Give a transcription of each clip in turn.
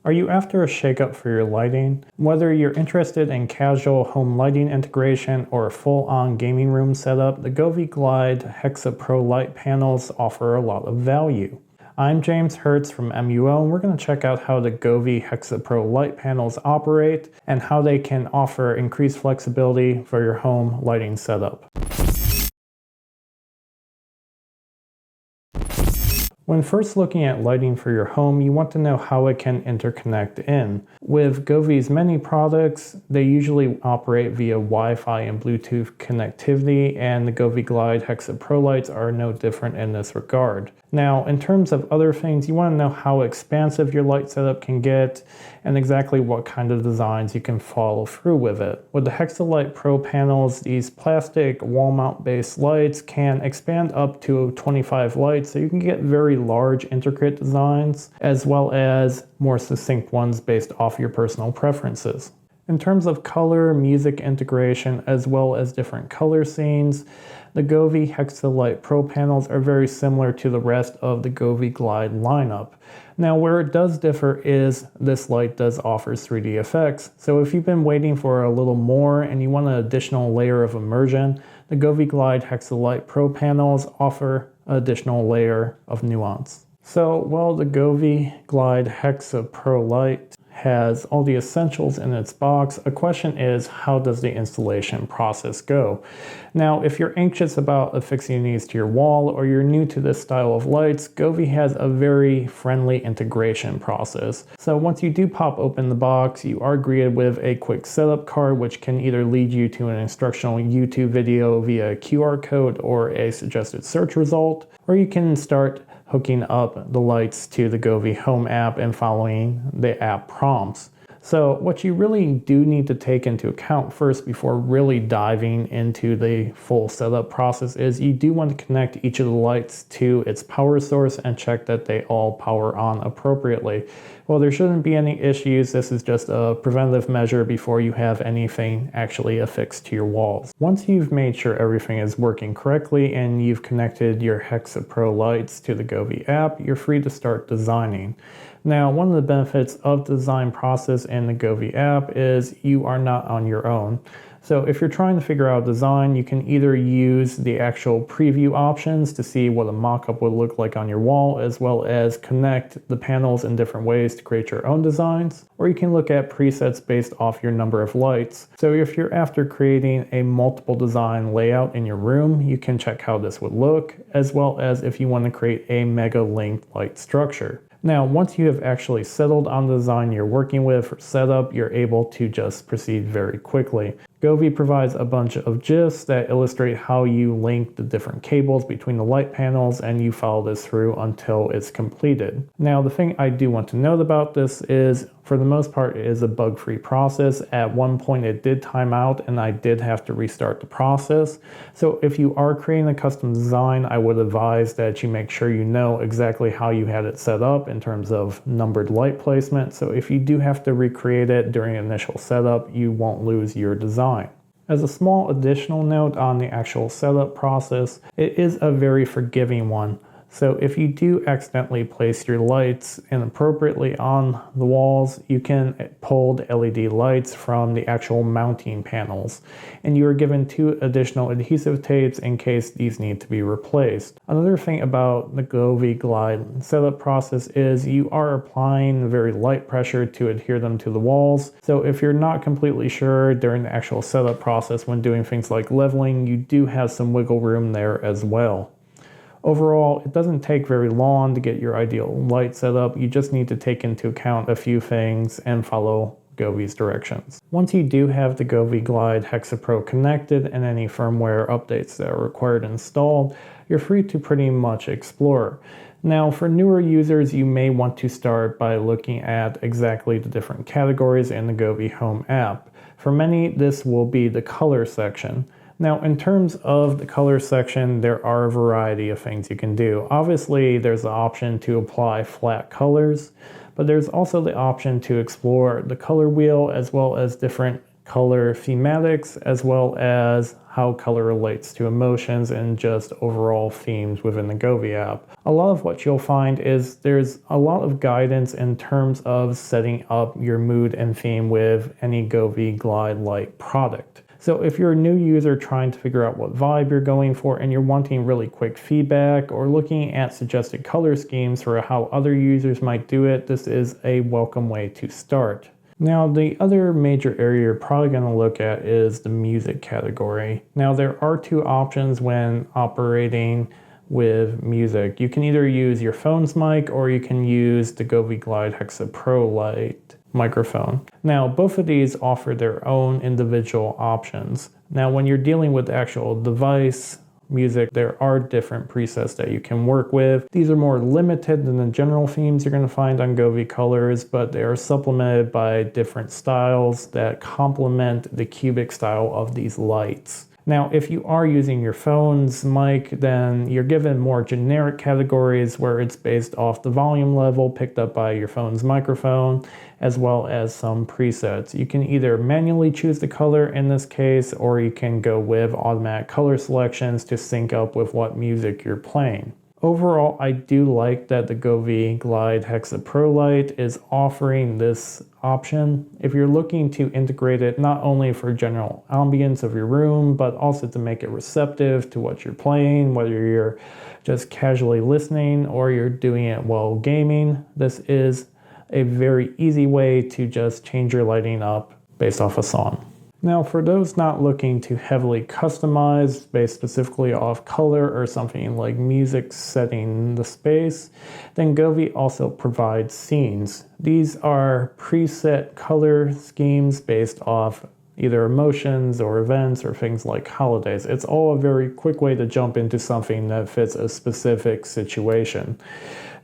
Are you after a shakeup for your lighting? Whether you're interested in casual home lighting integration or a full-on gaming room setup, the Govee Glide Hexa Pro light panels offer a lot of value. I'm James Hertz from MUO, and we're going to check out how the Govee Hexa Pro light panels operate and how they can offer increased flexibility for your home lighting setup. When first looking at lighting for your home, you want to know how it can interconnect in. With Govee's many products, they usually operate via Wi-Fi and Bluetooth connectivity, and the Govee Glide Hexa Pro lights are no different in this regard. Now, in terms of other things, you want to know how expansive your light setup can get and exactly what kind of designs you can follow through with it. With the Hexa Light Pro panels, these plastic wall mount based lights can expand up to 25 lights, so you can get very large intricate designs as well as more succinct ones based off your personal preferences. In terms of color, music integration, as well as different color scenes, the Govee Hexa Light Pro panels are very similar to the rest of the Govee Glide lineup. Now, where it does differ is this light does offer 3D effects, so if you've been waiting for a little more and you want an additional layer of immersion, the Govee Glide Hexa Light Pro panels offer an additional layer of nuance. So, while the Govee Glide Hexa Pro light has all the essentials in its box, a question is, how does the installation process go? Now, if you're anxious about affixing these to your wall or you're new to this style of lights, Govee has a very friendly integration process. So once you do pop open the box, you are greeted with a quick setup card, which can either lead you to an instructional YouTube video via QR code or a suggested search result, or you can start hooking up the lights to the Govee Home app and following the app prompts. So what you really do need to take into account first before really diving into the full setup process is you do want to connect each of the lights to its power source and check that they all power on appropriately. Well, there shouldn't be any issues. This is just a preventative measure before you have anything actually affixed to your walls. Once you've made sure everything is working correctly and you've connected your Hexa Pro lights to the Govee app, you're free to start designing. Now, one of the benefits of the design process in the Govee app is you are not on your own. So if you're trying to figure out design, you can either use the actual preview options to see what a mock-up would look like on your wall, as well as connect the panels in different ways to create your own designs, or you can look at presets based off your number of lights. So if you're after creating a multiple design layout in your room, you can check how this would look, as well as if you want to create a mega linked light structure. Now, once you have actually settled on the design you're working with for setup, you're able to just proceed very quickly. Govee provides a bunch of GIFs that illustrate how you link the different cables between the light panels, and you follow this through until it's completed. Now, the thing I do want to note about this is, for the most part, it is a bug-free process. At one point it did time out and I did have to restart the process. So if you are creating a custom design, I would advise that you make sure you know exactly how you had it set up in terms of numbered light placement. So if you do have to recreate it during initial setup, you won't lose your design. As a small additional note on the actual setup process, it is a very forgiving one. So if you do accidentally place your lights inappropriately on the walls, you can pull the LED lights from the actual mounting panels, and you are given 2 additional adhesive tapes in case these need to be replaced. Another thing about the Govee Glide setup process is you are applying very light pressure to adhere them to the walls. So if you're not completely sure during the actual setup process when doing things like leveling, you do have some wiggle room there as well. Overall, it doesn't take very long to get your ideal light set up. You just need to take into account a few things and follow Govee's directions. Once you do have the Govee Glide Hexa Pro connected and any firmware updates that are required installed, you're free to pretty much explore. Now, for newer users, you may want to start by looking at exactly the different categories in the Govee Home app. For many, this will be the color section. Now, in terms of the color section, there are a variety of things you can do. Obviously, there's the option to apply flat colors, but there's also the option to explore the color wheel as well as different color thematics, as well as how color relates to emotions and just overall themes within the Govee app. A lot of what you'll find is there's a lot of guidance in terms of setting up your mood and theme with any Govee Glide-like product. So if you're a new user trying to figure out what vibe you're going for and you're wanting really quick feedback or looking at suggested color schemes for how other users might do it, this is a welcome way to start. Now, the other major area you're probably going to look at is the music category. Now, there are two options when operating with music. You can either use your phone's mic or you can use the Govee Glide Hexa Pro Lite microphone. Now, both of these offer their own individual options. Now, when you're dealing with the actual device music, there are different presets that you can work with. These are more limited than the general themes you're going to find on Govee Colors, but they are supplemented by different styles that complement the cubic style of these lights. Now, if you are using your phone's mic, then you're given more generic categories where it's based off the volume level picked up by your phone's microphone, as well as some presets. You can either manually choose the color in this case, or you can go with automatic color selections to sync up with what music you're playing. Overall, I do like that the Govee Glide Hexa Pro Lite is offering this option. If you're looking to integrate it not only for general ambience of your room, but also to make it receptive to what you're playing, whether you're just casually listening or you're doing it while gaming, this is a very easy way to just change your lighting up based off a song. Now, for those not looking to heavily customize based specifically off color or something like music setting the space, then Govee also provides scenes. These are preset color schemes based off either emotions or events or things like holidays. It's all a very quick way to jump into something that fits a specific situation.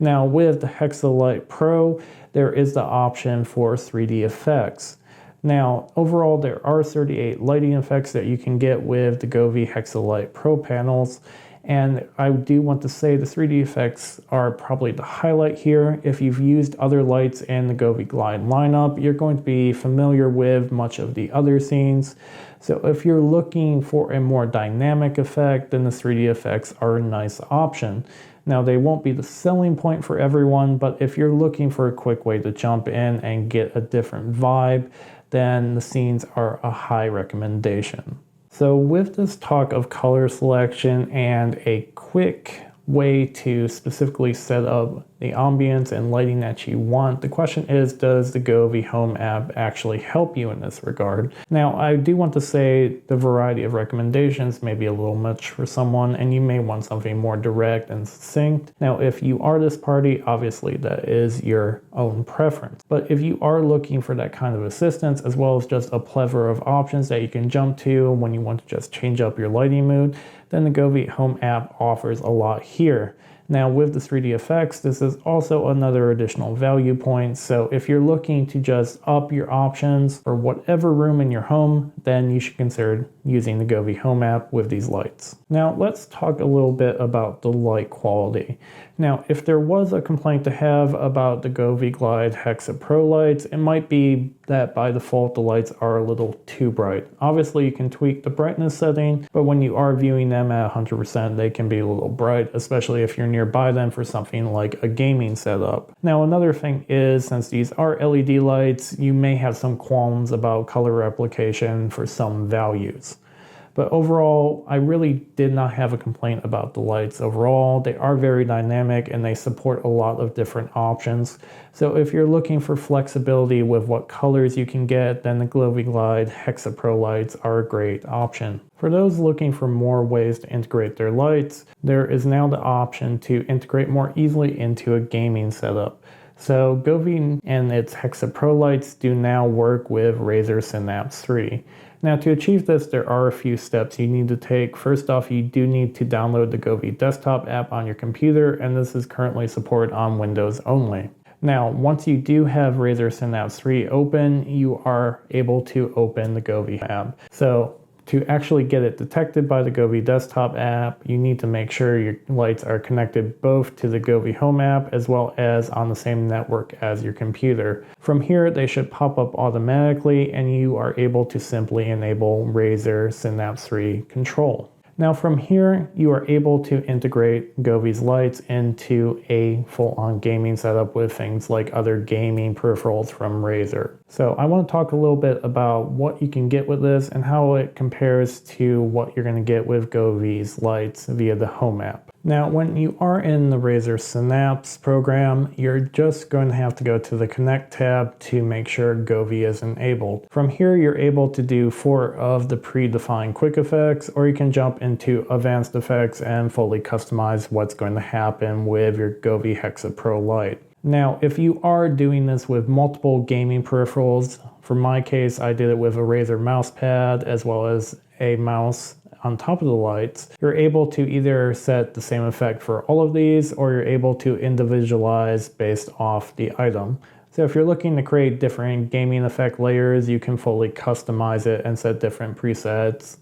Now, with the Hexa Lite Pro, there is the option for 3D effects. Now, overall, there are 38 lighting effects that you can get with the Govee Hexa Lite Pro panels, and I do want to say the 3D effects are probably the highlight here. If you've used other lights in the Govee Glide lineup, you're going to be familiar with much of the other scenes. So if you're looking for a more dynamic effect, then the 3D effects are a nice option. Now, they won't be the selling point for everyone, but if you're looking for a quick way to jump in and get a different vibe, then the scenes are a high recommendation. So with this talk of color selection and a quick way to specifically set up the ambience and lighting that you want, the question is, does the Govee Home app actually help you in this regard? Now, I do want to say the variety of recommendations may be a little much for someone, and you may want something more direct and succinct. Now, if you are this party, obviously that is your own preference. But if you are looking for that kind of assistance, as well as just a plethora of options that you can jump to when you want to just change up your lighting mood, then the Govee Home app offers a lot here. Now, with the 3D effects, this is also another additional value point. So if you're looking to just up your options for whatever room in your home, then you should consider using the Govee Home app with these lights. Now, let's talk a little bit about the light quality. Now, if there was a complaint to have about the Govee Glide Hexa Pro lights, it might be that by default the lights are a little too bright. Obviously, you can tweak the brightness setting, but when you are viewing them at 100%, they can be a little bright, especially if you're nearby them for something like a gaming setup. Now, another thing is, since these are LED lights, you may have some qualms about color replication for some values. But overall, I really did not have a complaint about the lights overall. They are very dynamic and they support a lot of different options. So if you're looking for flexibility with what colors you can get, then the Govee Glide Hexa Pro lights are a great option. For those looking for more ways to integrate their lights, there is now the option to integrate more easily into a gaming setup. So Govee and its Hexa Pro lights do now work with Razer Synapse 3. Now, to achieve this, there are a few steps you need to take. First off, you do need to download the Govee desktop app on your computer, and this is currently supported on Windows only. Now, once you do have Razer Synapse 3 open, you are able to open the Govee app. So To actually get it detected by the Govee desktop app, you need to make sure your lights are connected both to the Govee home app as well as on the same network as your computer. From here, they should pop up automatically and you are able to simply enable Razer Synapse 3 control. Now from here, you are able to integrate Govee's lights into a full-on gaming setup with things like other gaming peripherals from Razer. So I want to talk a little bit about what you can get with this and how it compares to what you're going to get with Govee's lights via the home app. Now, when you are in the Razer Synapse program, you're just going to have to go to the Connect tab to make sure Govee is enabled. From here, you're able to do 4 of the predefined quick effects, or you can jump into advanced effects and fully customize what's going to happen with your Govee Hexa Pro light. Now, if you are doing this with multiple gaming peripherals, for my case, I did it with a Razer mouse pad as well as a mouse on top of the lights, you're able to either set the same effect for all of these, or you're able to individualize based off the item. So if you're looking to create different gaming effect layers, you can fully customize it and set different presets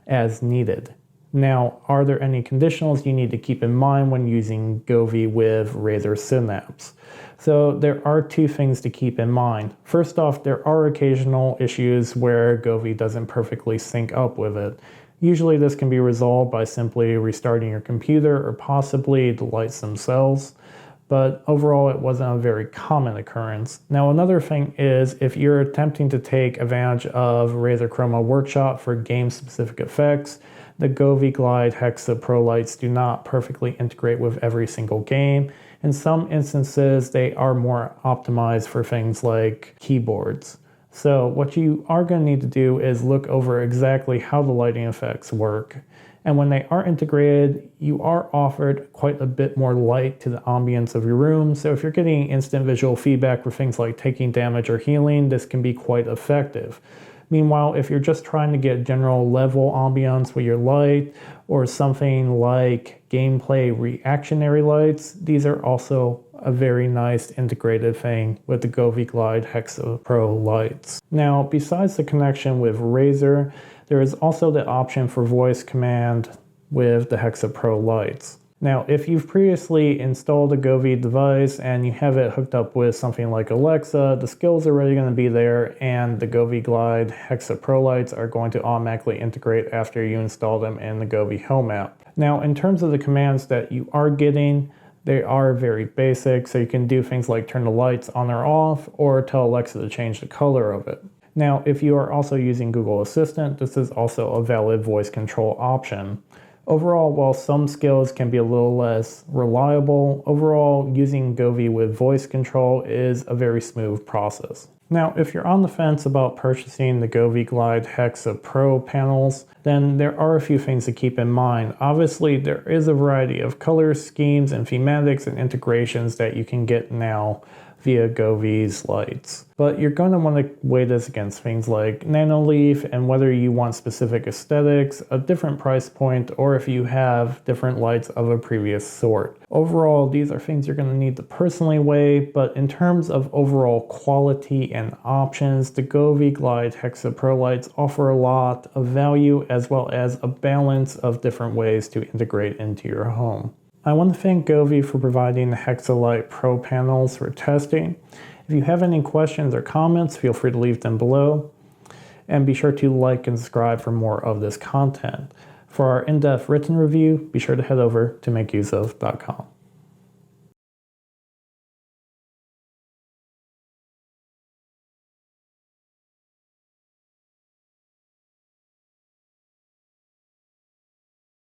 as needed. Now, are there any conditionals you need to keep in mind when using Govee with Razer Synapse? So there are 2 things to keep in mind. First off, there are occasional issues where Govee doesn't perfectly sync up with it. Usually this can be resolved by simply restarting your computer or possibly the lights themselves, but overall it wasn't a very common occurrence. Now another thing is if you're attempting to take advantage of Razer Chroma Workshop for game-specific effects, the Govee Glide Hexa Pro lights do not perfectly integrate with every single game. In some instances, they are more optimized for things like keyboards. So what you are going to need to do is look over exactly how the lighting effects work. And when they are integrated, you are offered quite a bit more light to the ambience of your room. So if you're getting instant visual feedback for things like taking damage or healing, this can be quite effective. Meanwhile, if you're just trying to get general level ambiance with your light or something like gameplay reactionary lights, these are also a very nice integrated thing with the Govee Glide Hexa Pro lights. Now, besides the connection with Razer, there is also the option for voice command with the Hexa Pro lights. Now, if you've previously installed a Govee device and you have it hooked up with something like Alexa, the skills are already going to be there and the Govee Glide Hexa Pro lights are going to automatically integrate after you install them in the Govee Home app. Now, in terms of the commands that you are getting, they are very basic, so you can do things like turn the lights on or off or tell Alexa to change the color of it. Now, if you are also using Google Assistant, this is also a valid voice control option. Overall, while some skills can be a little less reliable, overall using Govee with voice control is a very smooth process. Now, if you're on the fence about purchasing the Govee Glide Hexa Pro panels, then there are a few things to keep in mind. Obviously, there is a variety of color schemes and thematics and integrations that you can get now via Govee's lights. But you're going to want to weigh this against things like Nanoleaf and whether you want specific aesthetics, a different price point, or if you have different lights of a previous sort. Overall, these are things you're going to need to personally weigh, but in terms of overall quality and options, the Govee Glide Hexa Pro lights offer a lot of value as well as a balance of different ways to integrate into your home. I want to thank Govee for providing the Hexa Light Pro panels for testing. If you have any questions or comments, feel free to leave them below. And be sure to like and subscribe for more of this content. For our in-depth written review, be sure to head over to makeuseof.com.